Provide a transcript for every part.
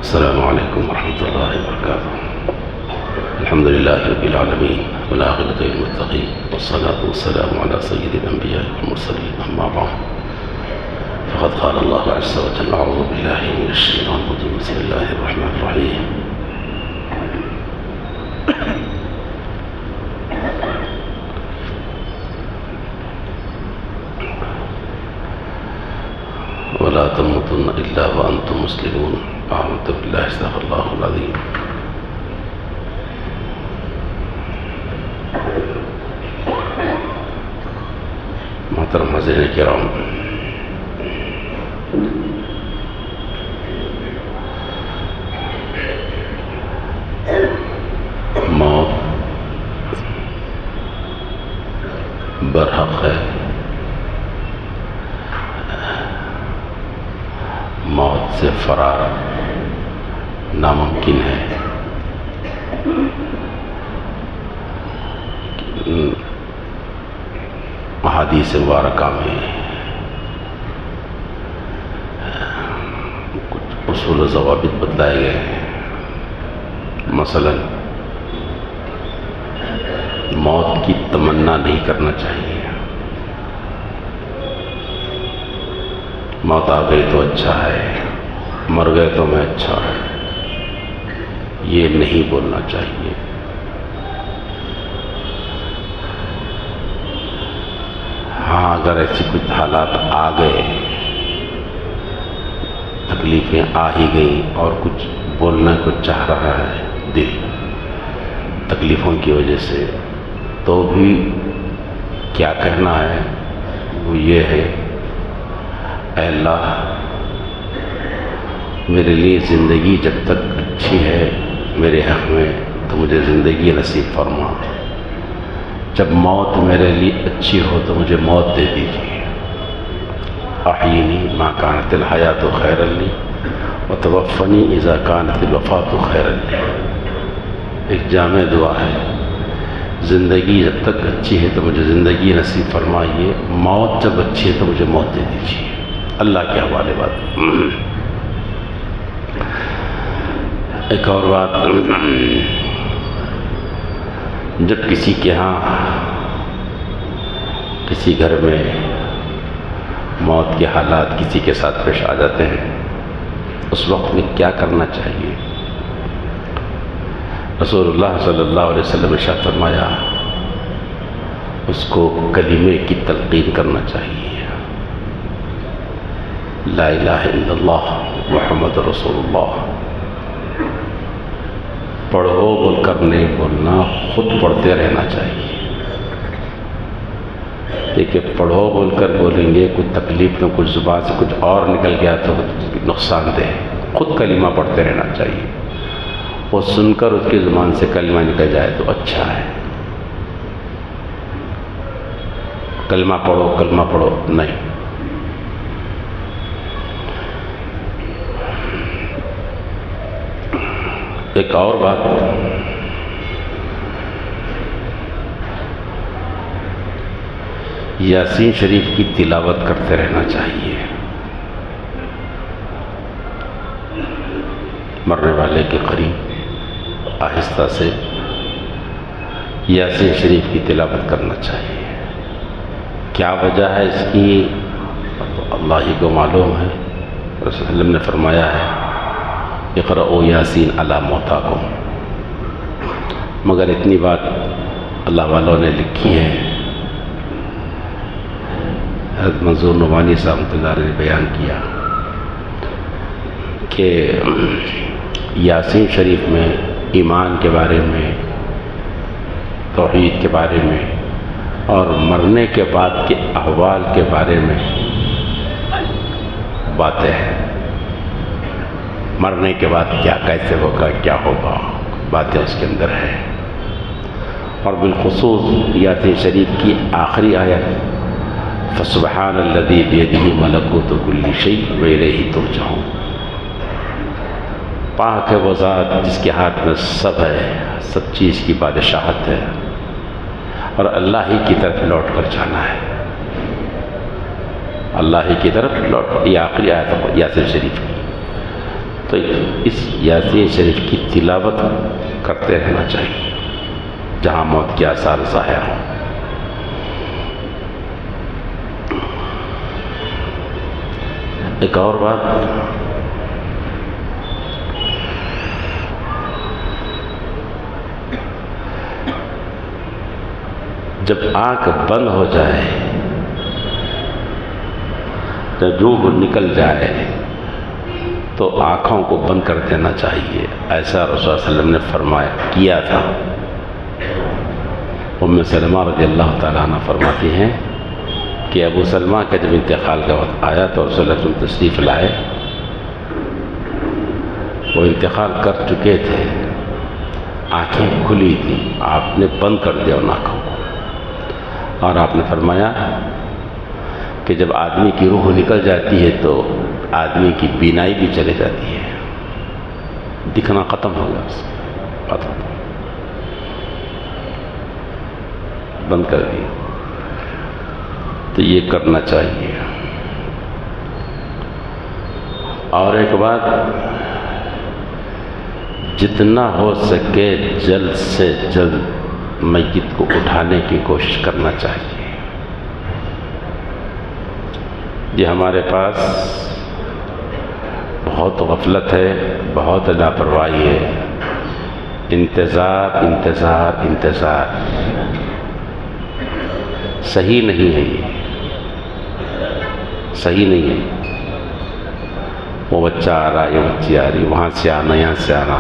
السلام علیکم ورحمۃ اللہ وبرکاتہ. الحمد للہ رب العالمین والعاقبۃ للمتقین والصلاة والسلام علی سید الانبیاء والمرسلین اما بعد فقد قال اللہ عز وجل اعوذ باللہ من الشیطان الرجیم بسم اللہ الرحمن الرحیم. ولا تموتن الا وانتم مسلمون. اعوذ باللہ صدق اللہ العظیم. محترم حاضرین کرام، موت برحق ہے. موت سے فرار ناممکن ہے. احادیث مبارکہ میں کچھ اصول و ضوابط بتلائے گئے ہیں. مثلا موت کی تمنا نہیں کرنا چاہیے. موت آ گئی تو اچھا ہے، مر گئے تو میں اچھا ہے، یہ نہیں بولنا چاہیے. ہاں اگر ایسی کچھ حالات آ گئے، تکلیفیں آ ہی گئیں اور کچھ بولنا کو چاہ رہا ہے دل تکلیفوں کی وجہ سے، تو بھی کیا کہنا ہے وہ یہ ہے، اے اللہ میرے لیے زندگی جب تک اچھی ہے میرے حق میں تو مجھے زندگی نصیب فرما. جب موت میرے لیے اچھی ہو تو مجھے موت دے دیجیے. احیینی ما کانت الحیات خیرا لی وتوفنی اذا کانت الوفات خیرا لی. ایک جامع دعا ہے. زندگی جب تک اچھی ہے تو مجھے زندگی نصیب فرمائیے، موت جب اچھی ہے تو مجھے موت دے دیجیے. اللہ کے حوالے بات. ایک اور بات، جب کسی کے ہاں کسی گھر میں موت کے حالات کسی کے ساتھ پیش آ جاتے ہیں، اس وقت میں کیا کرنا چاہیے؟ رسول اللہ صلی اللہ علیہ وسلم نے ارشاد فرمایا اس کو کلمے کی تلقین کرنا چاہیے. لا الہ الا اللہ محمد رسول اللہ. پڑھو بول کر نہیں بولنا، خود پڑھتے رہنا چاہیے. دیکھیے پڑھو بول کر بولیں گے، کچھ تکلیف میں کچھ زبان سے کچھ اور نکل گیا تو نقصان دہ. خود کلمہ پڑھتے رہنا چاہیے. وہ سن کر اس کی زبان سے کلمہ نکل جائے تو اچھا ہے. کلمہ پڑھو نہیں. ایک اور بات، یاسین شریف کی تلاوت کرتے رہنا چاہیے. مرنے والے کے قریب آہستہ سے یاسین شریف کی تلاوت کرنا چاہیے. کیا وجہ ہے اس کی اللہ ہی کو معلوم ہے. رسول اللہ صلی اللہ علیہ وسلم نے فرمایا ہے اقرأوا یاسین علی موتاکم. مگر اتنی بات اللہ والوں نے لکھی ہے، حضرت منظور نعمانی صاحب رحمۃ اللہ علیہ نے بیان کیا کہ یاسین شریف میں ایمان کے بارے میں، توحید کے بارے میں اور مرنے کے بعد کے احوال کے بارے میں باتیں ہیں. مرنے کے بعد کیا کیسے ہوگا، کیا ہوگا، باتیں اس کے اندر ہیں. اور بالخصوص یاسین شریف کی آخری آیت فسبحان الذی بیدہ ملکوت کل شیء والیہ ترجعون. پاک ہے وہ ذات جس کے ہاتھ میں سب ہے، سب چیز کی بادشاہت ہے اور اللہ ہی کی طرف لوٹ کر جانا ہے. اللہ ہی کی طرف لوٹ. یہ آخری آیت ہے یاسین شریف کی. تو اس یاسین شریف کی تلاوت کرتے رہنا چاہیے جہاں موت کے آثار ظاہر ہوں۔ ایک اور بات، جب آنکھ بند ہو جائے، جب روح نکل جائے تو آنکھوں کو بند کر دینا چاہیے۔ ایسا رسول صلی اللہ علیہ وسلم نے فرمایا کیا تھا۔ ام سلمہ رضی اللہ تعالیٰ عنہ فرماتی ہیں کہ ابو سلمہ کا جب انتقال کا وقت آیا تو رسول اللہ صلی اللہ علیہ وسلم تشریف لائے، وہ انتقال کر چکے تھے، آنکھیں کھلی تھی، آپ نے بند کر دیا ان آنکھوں کو، اور آپ نے فرمایا کہ جب آدمی کی روح نکل جاتی ہے تو آدمی کی بینائی بھی چلے جاتی ہے، دکھنا ختم ہو گیا، اس ختم، بند کر دی۔ تو یہ کرنا چاہیے۔ اور ایک بات، جتنا ہو سکے جلد سے جلد میت کو اٹھانے کی کوشش کرنا چاہیے۔ یہ ہمارے پاس بہت غفلت ہے، بہت لاپرواہی ہے، انتظار انتظار انتظار، صحیح نہیں ہے، یہ صحیح نہیں ہے۔ وہ بچہ آ رہا، یہ بچی آ رہی، وہاں سے آنا، یہاں سے آنا،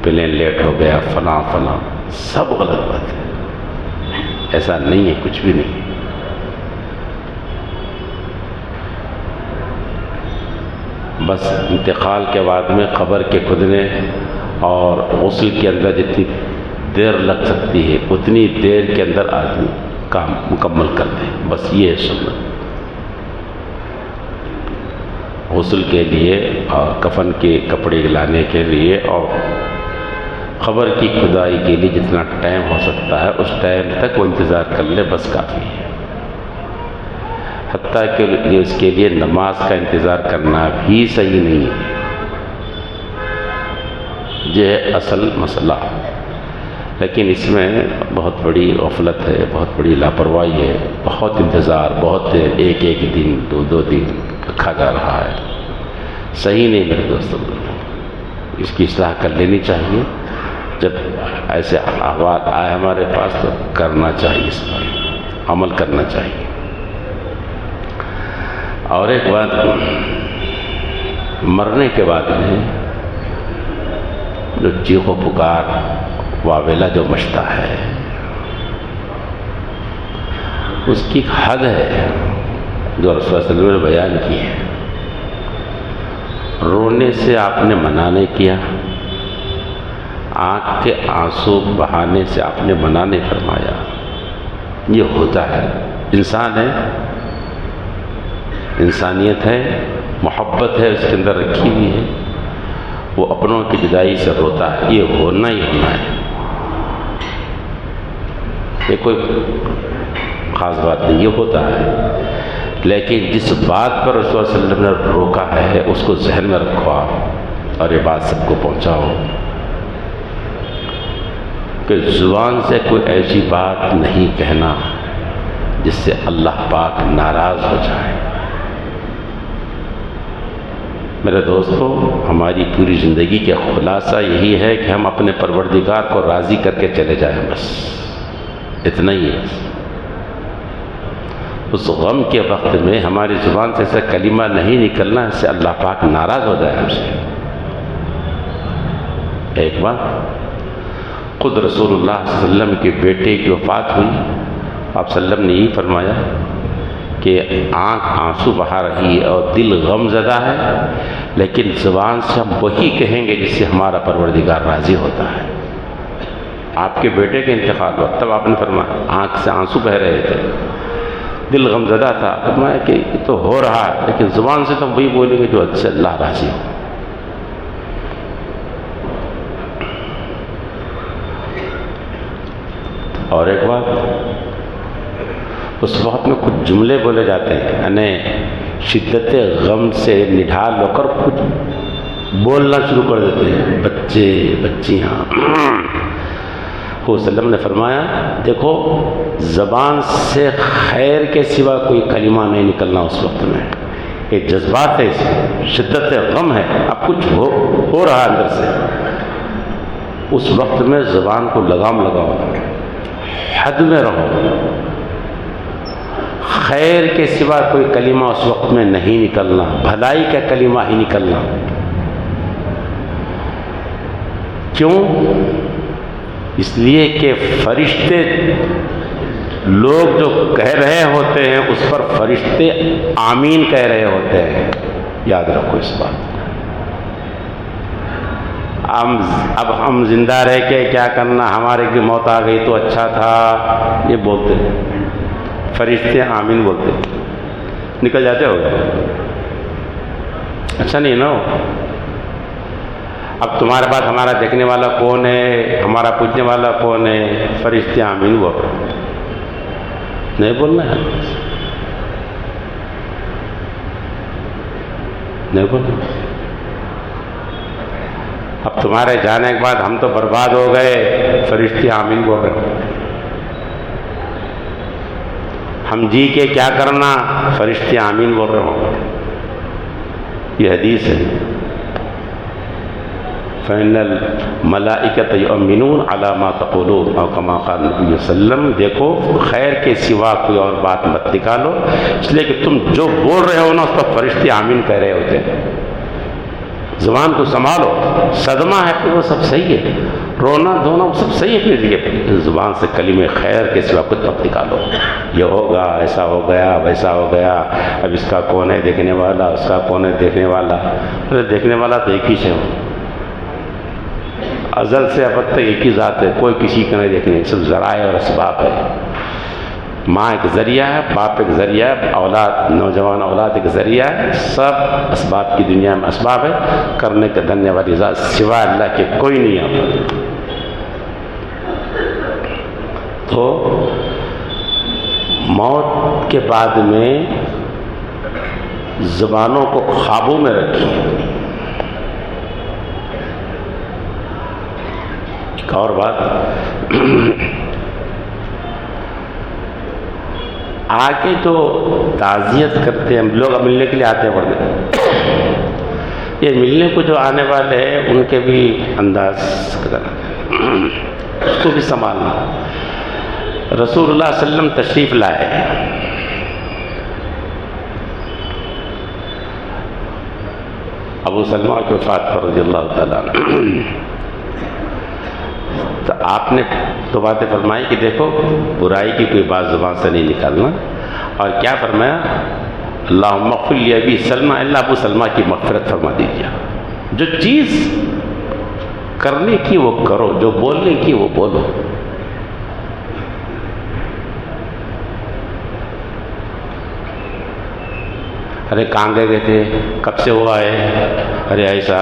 پلین لیٹ ہو گیا، فلاں فلاں، سب غلط بات ہے، ایسا نہیں ہے، کچھ بھی نہیں ہے۔ بس انتقال کے بعد میں قبر کے کھدنے اور غسل کے اندر جتنی دیر لگ سکتی ہے اتنی دیر کے اندر آدمی کام مکمل کر دے، بس یہ ہے سنت۔ غسل کے لیے اور کفن کے کپڑے لانے کے لیے اور قبر کی کھدائی کے لیے جتنا ٹائم ہو سکتا ہے اس ٹائم تک وہ انتظار کر لے، بس کافی ہے۔ حتیٰ کہ اس کے لیے نماز کا انتظار کرنا بھی صحیح نہیں ہے، یہ ہے اصل مسئلہ۔ لیکن اس میں بہت بڑی غفلت ہے، بہت بڑی لاپرواہی ہے، بہت انتظار، بہت ایک ایک دن، دو دو دن رکھا جا رہا ہے، صحیح نہیں میرے دوستوں، اس کی اصلاح کر لینی چاہیے۔ جب ایسے احوال آئے ہمارے پاس تو کرنا چاہیے، اس پر عمل کرنا چاہیے۔ اور ایک بات، مرنے کے بعد میں جو چیخ و پکار واویلا جو مچتا ہے اس کی ایک حد ہے جو رسول اللہ صلی اللہ علیہ وسلم نے بیان کی ہے۔ رونے سے آپ نے منع نہیں کیا، آنکھ کے آنسو بہانے سے آپ نے منع نہیں فرمایا، یہ ہوتا ہے، انسان ہے، انسانیت ہے، محبت ہے اس کے اندر رکھی ہوئی ہے، وہ اپنوں کی جدائی سے روتا ہے، یہ ہونا ہی ہونا ہے، یہ کوئی خاص بات نہیں، یہ ہوتا ہے۔ لیکن جس بات پر رسول اللہ صلی اللہ علیہ وسلم نے روکا ہے اس کو ذہن میں رکھو آپ، اور یہ بات سب کو پہنچاؤ کہ زبان سے کوئی ایسی بات نہیں کہنا جس سے اللہ پاک ناراض ہو جائے۔ میرے دوستو، ہماری پوری زندگی کا خلاصہ یہی ہے کہ ہم اپنے پروردگار کو راضی کر کے چلے جائیں، بس اتنا ہی ہے۔ اس غم کے وقت میں ہماری زبان سے ایسا کلمہ نہیں نکلنا اس سے اللہ پاک ناراض ہو جائے ہم سے۔ ایک بار خود رسول اللہ صلی اللہ علیہ وسلم کے بیٹے کی وفات ہوئی، آپ صلی اللہ علیہ وسلم نے یہی فرمایا کہ آنکھ آنسو بہا رہی ہے اور دل غم زدہ ہے، لیکن زبان سے ہم وہی کہیں گے جس سے ہمارا پروردگار راضی ہوتا ہے۔ آپ کے بیٹے کے انتقال وقت تب آپ نے فرمایا، آنکھ سے آنسو بہ رہے تھے، دل غم زدہ تھا، فرمایا کہ یہ تو ہو رہا ہے لیکن زبان سے تو ہم وہی بولیں گے جو حد سے اللہ راضی ہو۔ اور ایک بات، اس وقت میں کچھ جملے بولے جاتے ہیں، یعنی شدت غم سے نڈھال ہو کر کچھ بولنا شروع کر دیتے ہیں بچے بچیاں. وسلم نے فرمایا دیکھو زبان سے خیر کے سوا کوئی کلمہ نہیں نکلنا اس وقت میں. ایک جذبات ہے، شدت غم ہے، اب کچھ ہو رہا ہے اندر سے، اس وقت میں زبان کو لگام لگاؤ، حد میں رہو. خیر کے سوا کوئی کلمہ اس وقت میں نہیں نکلنا، بھلائی کا کلمہ ہی نکلنا. کیوں؟ اس لیے کہ فرشتے لوگ جو کہہ رہے ہوتے ہیں اس پر فرشتے آمین کہہ رہے ہوتے ہیں. یاد رکھو اس بات. اب ہم زندہ رہ کے کیا کرنا، ہمارے کی موت آ گئی تو اچھا تھا یہ بولتے ہیں، فرشتے آمین بولتے نکل جاتے ہو گئے. اچھا نہیں نا. اب تمہارے پاس ہمارا دیکھنے والا کون ہے، ہمارا پوچھنے والا کون ہے، فرشتے آمین بول رہے. نہیں بولنا ہے، نہیں بولنا. اب تمہارے جانے کے بعد ہم تو برباد ہو گئے، فرشتے آمین بول رہے. ہم جی کے کیا کرنا، فرشتے آمین بول رہے ہوں. یہ حدیث ہے. فإن الملائکۃ یؤمنون علی ما تقولون او کما قال نبی صلی اللہ علیہ وسلم. دیکھو خیر کے سوا کوئی اور بات مت نکالو، اس لیے کہ تم جو بول رہے ہو نا اس پر فرشتے آمین کہہ رہے ہوتے ہیں. زبان کو سنبھالو. صدمہ ہے کہ وہ سب صحیح ہے، رونا دھونا وہ سب صحیح ہے اپنی جگہ پہ. زبان سے کلمہ خیر کے سوا کچھ مت نکالو. یہ ہوگا، ایسا ہو گیا، ویسا ہو گیا، اب اس کا کون ہے دیکھنے والا، اس کا کون ہے دیکھنے والا. ارے دیکھنے والا تو ایک ہی ہے، ازل سے اب تک ایک ہی ذات ہے، کوئی کسی کا نہیں دیکھنے. سب ذرائع اور اسباب ہے. ماں ایک ذریعہ ہے، باپ ایک ذریعہ ہے، اولاد نوجوان اولاد ایک ذریعہ ہے. سب اسباب کی دنیا میں اسباب ہے. کرنے کے دھنیہ والی ذات سوائے اللہ کے کوئی نہیں آتا. تو موت کے بعد میں زبانوں کو قابو میں رکھیے. ایک اور بات، آگے جو تعزیت کرتے ہیں لوگ، اب ملنے کے لیے آتے ہیں پڑھنے، یہ ملنے کو جو آنے والے ہیں ان کے بھی انداز اس کو بھی سنبھالنا. رسول اللہ صلی اللہ علیہ وسلم تشریف لائے، ابو سلمہ کی وفات پر رضی اللہ تعالیٰ عنہ. تو آپ نے تو باتیں فرمائی کہ دیکھو برائی کی کوئی بات زبان سے نہیں نکالنا. اور کیا فرمایا، اللہم اغفر لأبی سلمہ، اللہ ابو سلمہ کی مغفرت فرما دیجیے. جو چیز کرنے کی وہ کرو، جو بولنے کی وہ بولو. ارے کہاں گئے تھے، کب سے ہوا ہے، ارے ایسا،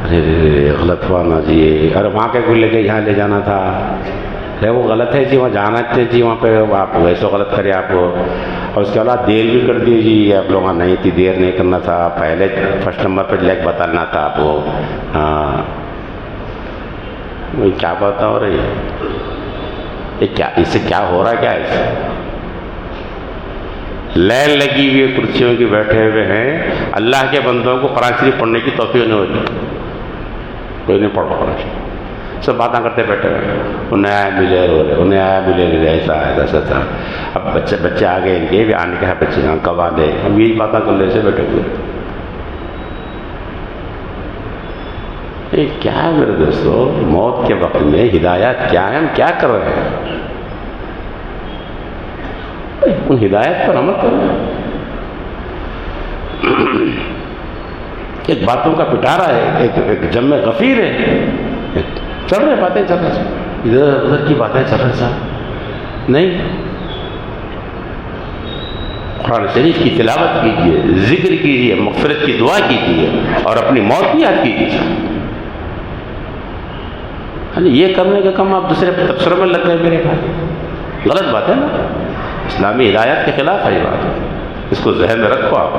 ارے غلط ہوا نا جی، ارے وہاں کے کو لے کے یہاں لے جانا تھا، ارے وہ غلط ہے جی، وہاں جانا تھے جی، وہاں پہ آپ ویسے غلط کرے آپ. اور اس کے بعد دیر بھی کر دی جی، آپ لوگ نہیں تھی، دیر نہیں کرنا تھا، پہلے فرسٹ نمبر پہ لیک بتانا تھا آپ کو. ہاں کیا بات ہو رہی ہے، یہ کیا، اس سے کیا ہو رہا ہے، کیا ہے لائن لگی ہوئی کرسیوں کی بیٹھے ہوئے ہیں. اللہ کے بندوں کو قرآن شریف پڑھنے کی توفیق نہیں ہو رہی، کوئی نہیں پڑھ قرآن شریف، سب باتیں کرتے بیٹھے ہوئے. انہیں آیا ملے رو رہے، انہیں آیا ملے ملے، ایسا ایسا تھا. اب بچے آگے ان کے بھی آنے کے ہے، بچے کب آنے، ہم یہی باتیں کر لے سے بیٹھے ہوئے. یہ کیا ہے میرے دوستو، موت کے وقت میں ہدایات کیا ہے، ہم کیا کر رہے ہیں، ان ہدایت پر عمل کرنا. ایک باتوں کا پٹارا ہے، ایک جم غفیر ہے، چل رہے باتیں چل رہے، ادھر ادھر کی باتیں چل رہے صاحب. نہیں، قرآن شریف کی تلاوت کیجیے، ذکر کیجیے، مغفرت کی دعا کیجیے، اور اپنی موت کی یاد کیجیے. یہ کرنے کا کم آپ دوسرے تبصروں میں لگ گئے میرے خیال، غلط بات ہے نا، اسلامی ہدایات کے خلاف ہے یہ بات. اس کو ذہن میں رکھو آپ.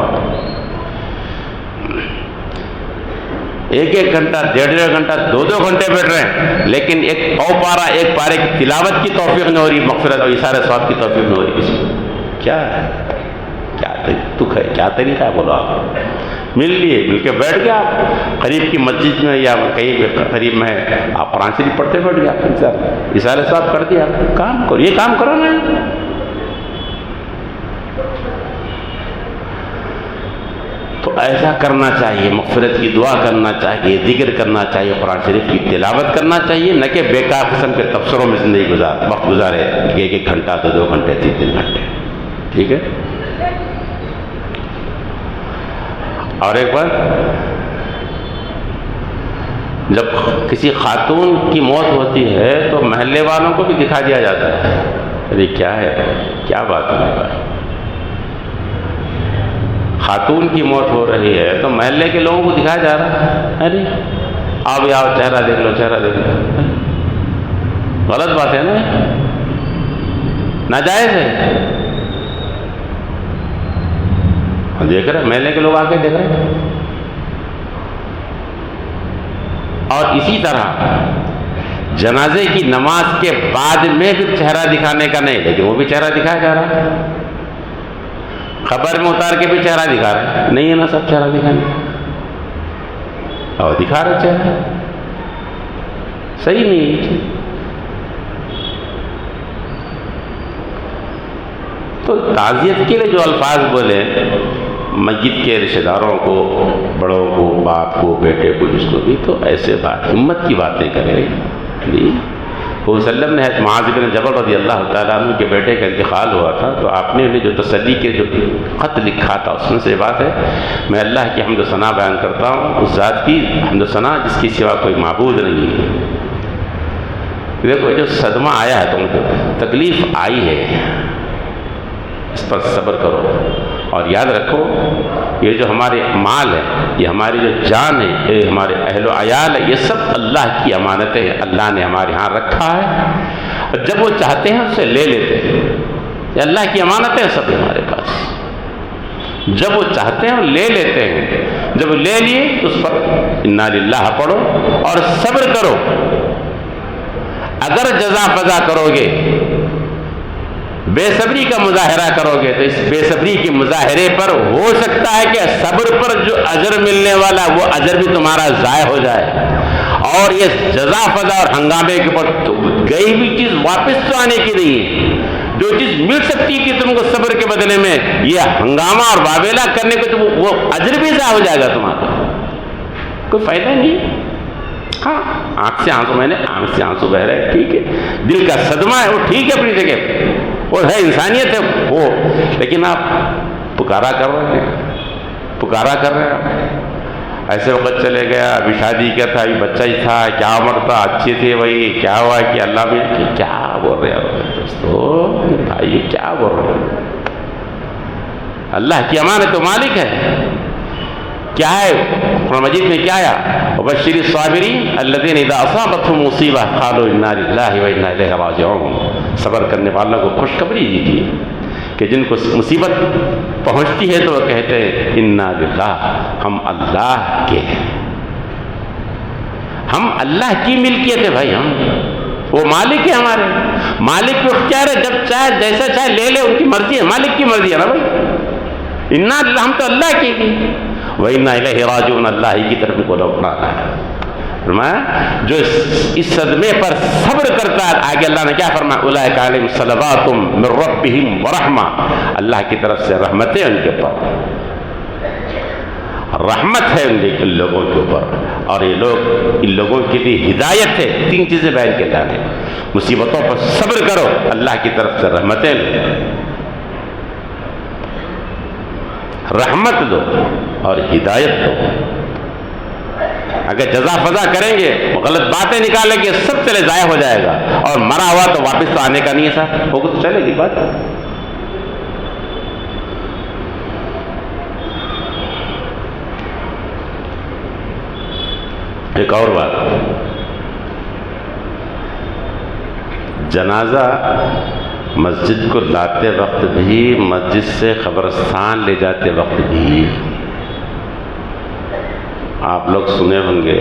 ایک ایک گھنٹہ، ڈیڑھ گھنٹہ، دو گھنٹے بیٹھ رہے ہیں، لیکن ایک پارا ایک پارے کی تلاوت کی توفیق نہیں ہو رہی، مغفرت اور اثار ثواب کی توفیق نہیں ہو رہی. کسی کیا ہے، کیا دکھ ہے، کیا طریقہ ہے؟ بولو آپ مل لیے، مل کے بیٹھ گئے، آپ قریب کی مسجد میں یا کہیں بھی قریب میں ہے، آپ قرآن شریف پڑھتے بیٹھ گئے، آپ اثار ثواب کر دیا. کام کرو، یہ کام کرو نا. تو ایسا کرنا چاہیے، مغفرت کی دعا کرنا چاہیے، ذکر کرنا چاہیے، قرآن شریف کی تلاوت کرنا چاہیے، نہ کہ بیکار قسم کے تبصروں میں زندگی وقت گزارے، ایک گھنٹہ، دو گھنٹے، تین گھنٹے. ٹھیک ہے. اور ایک بات، جب کسی خاتون کی موت ہوتی ہے تو محلے والوں کو بھی دکھا دیا جاتا ہے. ارے کیا ہے، کیا بات ہے، خاتون کی موت ہو رہی ہے تو محلے کے لوگوں کو دکھایا جا رہا ہے. ارے آؤ آؤ، چہرہ دیکھ لو، چہرہ دیکھ لو. غلط بات ہے نا، ناجائز ہے. دیکھ رہے محلے کے لوگ آ کے دیکھ رہے ہیں. اور اسی طرح جنازے کی نماز کے بعد میں بھی چہرہ دکھانے کا نہیں، لیکن وہ بھی چہرہ دکھایا جا رہا ہے. خبر میں اتار کے بھی چہرہ دکھا رہے، نہیں ہے نا سب چہرہ دکھانے، اور دکھا رہے چہرہ. صحیح نہیں ہے. تو تعزیت کے لیے جو الفاظ بولے، میت کے رشتہ داروں کو، بڑوں کو، باپ کو، بیٹے کو، جس کو بھی، تو ایسے بات ہمت کی باتیں کرے. وہ وسلم نے معاذ بن جبل رضی اللہ تعالیٰ عنہ کے بیٹے کا انتقال ہوا تھا، تو آپ نے انہیں جو تسلی کے جو خط لکھا تھا اس میں سے بات ہے، میں اللہ کی حمد و ثنا بیان کرتا ہوں، اس ذات کی حمد و ثنا جس کی سوا کوئی معبود نہیں ہے. دیکھو جو صدمہ آیا ہے، تم کو تکلیف آئی ہے، اس پر صبر کرو. اور یاد رکھو، یہ جو ہمارے مال ہے، یہ ہماری جو جان ہے، یہ ہمارے اہل و عیال ہے، یہ سب اللہ کی امانتیں ہیں، اللہ نے ہمارے ہاں رکھا ہے، اور جب وہ چاہتے ہیں اسے لے لیتے ہیں. یہ اللہ کی امانتیں سب ہمارے پاس، جب وہ چاہتے ہیں وہ لے لیتے ہیں. جب وہ لے لیے تو اس پر انا للہ پڑھو اور صبر کرو. اگر جزا فضا کرو گے، بے صبری کا مظاہرہ کرو گے، تو اس بے صبری کے مظاہرے پر ہو سکتا ہے کہ صبر پر جو اجر ملنے والا وہ اجر بھی تمہارا ضائع ہو جائے، اور یہ جزا فضا اور ہنگامے کے اوپر گئی ہوئی چیز واپس تو آنے کی نہیں ہے. جو چیز مل سکتی تھی تم کو صبر کے بدلے میں، یہ ہنگامہ اور واویلا کرنے کو، تو وہ اجر بھی ضائع ہو جائے گا تمہارا، کوئی فائدہ نہیں. ہاں آنکھ سے آنسو بہ رہے، ٹھیک ہے، دل کا صدمہ ہے، وہ ٹھیک ہے اپنی جگہ، وہ ہے، انسانیت ہے وہ، لیکن آپ پکارا کر رہے ہیں. ایسے وقت چلے گیا، ابھی شادی کیا تھا، ابھی بچہ ہی تھا، کیا عمر تھا، اچھے تھے بھائی، کیا ہوا کہ اللہ میں کیا بول رہے ہیں دوستو، بھائی کیا بول رہے ہیں؟ اللہ کی امانت تو مالک ہے. کیا ہے قرآن مجید میں کیا آیا؟ وبشر الصابرین الذین اذا اصابتهم مصیبہ قالوا انا للہ وانا الیہ راجعون. صبر کرنے والوں کو خوشخبری دیجیے کہ جن کو مصیبت پہنچتی ہے تو وہ کہتے ہیں انا للہ، ہم اللہ کے ہیں، ہم اللہ کی ملکیت ہے بھائی، ہم وہ مالک ہے، ہمارے مالک کو اختیار ہے، جب چاہے جیسا چاہے لے لے، ان کی مرضی ہے، مالک کی مرضی ہے نا بھائی. انا للہ، ہم تو اللہ کے ہیں، وَإِنَّا إِلَيْهِ رَاجِعُونَ، اللہ ہی کی طرف کو لوٹنا ہے. فرمایا جو اس صدمے پر صبر کرتا ہے، آگے اللہ نے کیا فرمایا؟ اولئک علیہم صلوات من ربہم ورحمہ، اللہ کی طرف سے رحمتیں ان کے اوپر، رحمت ہے ان لوگوں کے اوپر، اور یہ لوگ، ان لوگوں کے لیے ہدایت ہے. 3 چیزیں بیان کے جانے، مصیبتوں پر صبر کرو، اللہ کی طرف سے رحمتیں لو، رحمت دو اور ہدایت دو. اگر جزا فضا کریں گے، غلط باتیں نکالیں گے، سب چلے ضائع ہو جائے گا، اور مرا ہوا تو واپس تو آنے کا نہیں ہے صاحب، وہ تو چلے گی بات. ایک اور بات، جنازہ مسجد کو لاتے وقت بھی، مسجد سے قبرستان لے جاتے وقت بھی، آپ لوگ سنے ہوں گے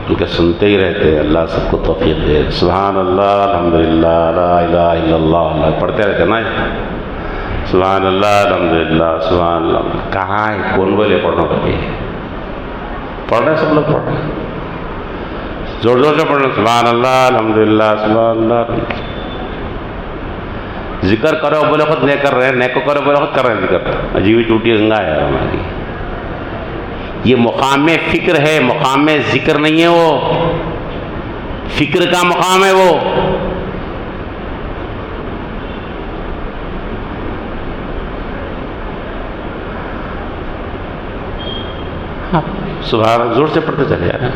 کیونکہ سنتے ہی رہتے ہیں، اللہ سب کو توفیق دے۔ سبحان اللہ، الحمدللہ، لا الہ الا اللہ، اللہ پڑھتے رہتے نا، سبحان اللہ، الحمدللہ، سبحان اللہ۔ کہاں ہے؟ کون بولے پڑھنا پڑے؟ پڑھ رہے سب لوگ، پڑھ رہے زور زور سے پڑھنا، سبحان اللہ، الحمدللہ، سبحان اللہ۔ ذکر کرو بولے خود نہیں کر رہے ہیں، نیکو کرو بولے خود کر رہے ہیں ذکر۔ عجیب ٹوٹی گنگا ہے ہماری، یہ مقام فکر ہے، مقام ذکر نہیں ہے، وہ فکر کا مقام ہے وہ۔ سبحان، زور سے پڑھتے چلے جا رہے ہیں،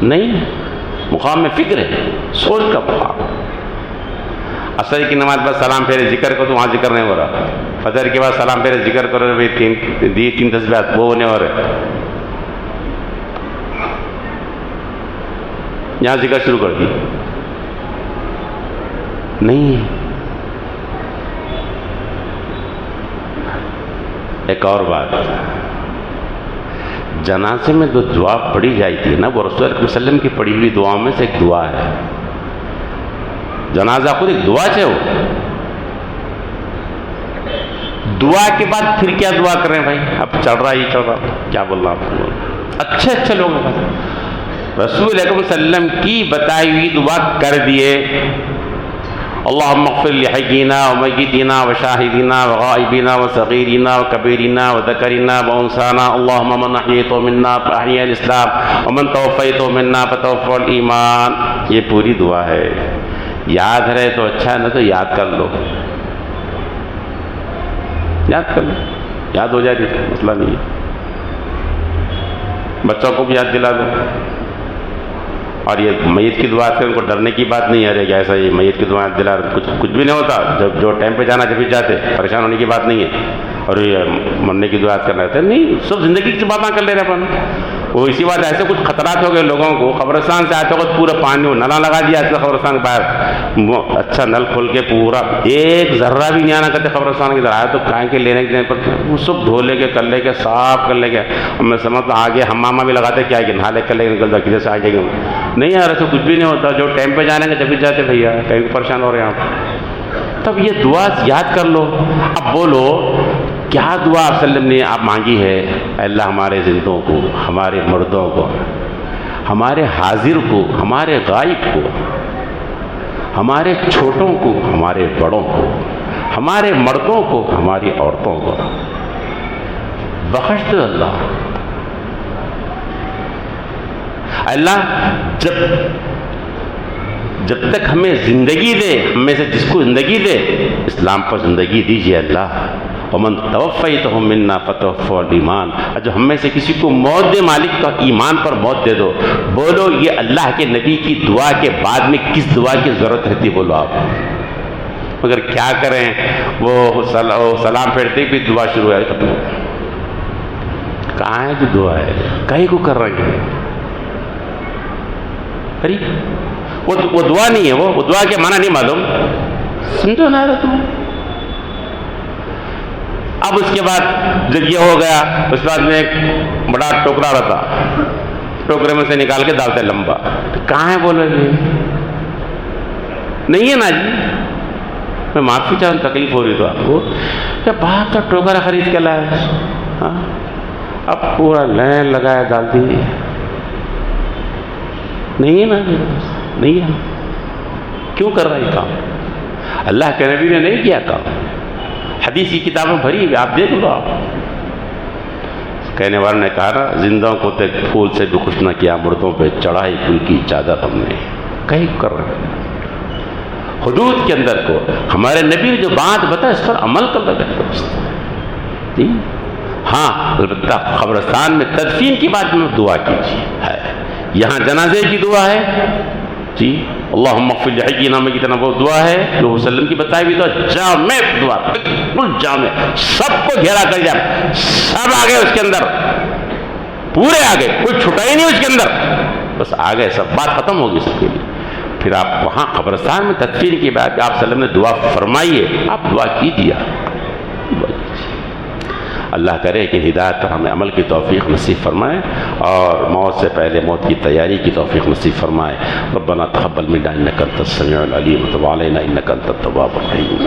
نہیں مقام میں فکر ہے، سوچ کا مقام۔ عصر کی نماز بعد سلام پھیرے ذکر کو تو وہاں ذکر نہیں ہو رہا، فجر کے بعد سلام پھیرے ذکر کرو، تین تسبیحات وہ نہیں ہو رہے، یہاں ذکر شروع کر دی نہیں۔ ایک اور بات، جنازے میں جو دعا پڑھی جاتی ہے نا، وہ رسول اللہ صلی اللہ علیہ وسلم کی پڑھی ہوئی دعاؤں میں سے ایک دعا ہے۔ جنازہ خود ایک دعا ہے، وہ دعا کے بعد پھر کیا دعا کریں بھائی؟ اب چل رہا ہی چل رہا، کیا بول رہا آپ؟ اچھے اچھے لوگوں کا رسول اللہ صلی اللہ علیہ وسلم کی بتائی ہوئی دعا کر دیے، اللہم اغفر لحینا ومیتنا وشاہدنا وغائبنا وصغیرنا وکبیرنا وذکرنا وانسانا، اللہم من احییت منا فاحیی الاسلام ومن توفیت منا فتوفى الایمان۔ یہ پوری دعا ہے، یاد رہے تو اچھا ہے، نہ تو یاد کر لو، یاد کر لو، یاد ہو جائے گی، مسئلہ نہیں ہے، بچوں کو بھی یاد دلا دو۔ اور یہ میت کی دعا سے ان کو ڈرنے کی بات نہیں ہے کہ ایسا یہ میت کی دعا دلا کچھ بھی نہیں ہوتا، جب جو ٹائم پہ جانا جب بھی جاتے، پریشان ہونے کی بات نہیں ہے۔ اور یہ مرنے کی دعا کرنا رہتا ہے نہیں، سب زندگی کی باتیں کر لے رہے اپن۔ وہ اسی بات ایسے کچھ خطرات ہو گئے لوگوں کو، قبرستان سے آتے وقت پورا پانی نلا لگا دیا ایسے قبرستان کے باہر، اچھا نل کھول کے پورا ایک ذرہ بھی نہیں آنا کرتے قبرستان کی طرح آیا تو کہیں کے لینے کے پڑتے، وہ سب دھو لے کے کر لے کے صاف کر لے کے، میں سمجھتا آگے ہمامہ بھی لگاتے کیا کہ نہا لے کر لے کے نکل جا کدھر سے آ جائے گا، نہیں یار ایسا کچھ بھی نہیں ہوتا، جو ٹائم پہ جانے گے جب بھی جاتے بھیا، کہیں پریشان ہو رہے ہیں آپ۔ تب یہ دعا یاد کر لو، اب بولو کیا دعا آپ صلی اللہ علیہ وسلم نے آپ مانگی ہے؟ اے اللہ ہمارے زندوں کو، ہمارے مردوں کو، ہمارے حاضر کو، ہمارے غائب کو، ہمارے چھوٹوں کو، ہمارے بڑوں کو، ہمارے مردوں کو، ہماری عورتوں کو بخش دو اللہ۔ اللہ جب تک ہمیں زندگی دے، ہم میں سے جس کو زندگی دے اسلام پر زندگی دیجیے اللہ، ومن توفیتہ منا فتوفى الایمان، جو ہم میں سے کسی کو موت دے مالک کا ایمان پر موت دے دو۔ بولو یہ اللہ کے نبی کی دعا کے بعد میں کس دعا کی ضرورت رہتی؟ بولو آپ، مگر کیا کریں، وہ سلام پھیرتے بھی دعا شروع ہے، کہاں ہے جو دعا ہے؟ کہیں کو کر رہے ہیں، ارے وہ دعا نہیں ہے، وہ دعا کے معنی نہیں معلوم، سمجھو نہ رہا تم۔ اب اس کے بعد جب یہ ہو گیا، اس بعد میں ایک بڑا ٹوکرا رہتا، ٹوکرے میں سے نکال کے ڈالتے لمبا، کہاں ہے بولو یہ نہیں ہے نا جی، میں معافی چاہوں، تکلیف ہو رہی تو آپ کو، کیا باہر کا ٹوکرا خرید کے لایا، ہاں اب پورا لائن لگایا ڈال دی، نہیں ہے نا، نہیں ہے، کیوں کر رہا ہے یہ کام؟ اللہ کے نبی نے نہیں کیا کام، حدیث کی کتابیں بھری ہوئی، آپ دیکھ لو۔ آپ کہنے والے نے کہا نا، زندوں کو تو پھول سے بھی خوش نہ کیا، مردوں پہ چڑھائی پھول کی چادر ہم نے، کہیں کر رہے ہیں حدود کے اندر کو، ہمارے نبی نے جو بات بتایا اس پر عمل کر لگا۔ ہاں البتہ قبرستان میں تدفین کی بات میں دعا کیجیے، ہے یہاں جنازے کی دعا ہے جی، اللہم اغفر لحینا ومیتنا، وہ دعا ہے جو وسلم کی بتائی ہوئی دعا، جامع دعا، بالکل جامع، سب کو گھیرا کر جائے، سب آگے اس کے اندر، پورے آگے، کوئی چھٹا ہی نہیں اس کے اندر، بس آگے سب، بات ختم ہوگی سب کے لیے۔ پھر آپ وہاں قبرستان میں تدفین کی بات آپ صلی اللہ علیہ وسلم نے دعا فرمائی ہے، آپ دعا کیجیے۔ اللہ کرے کہ ہدایت پر ہمیں عمل کی توفیق نصیب فرمائے اور موت سے پہلے موت کی تیاری کی توفیق نصیب فرمائے۔ ربنا تقبل منا انک انت السمیع العلیم وتب علینا انک انت التواب الرحیم۔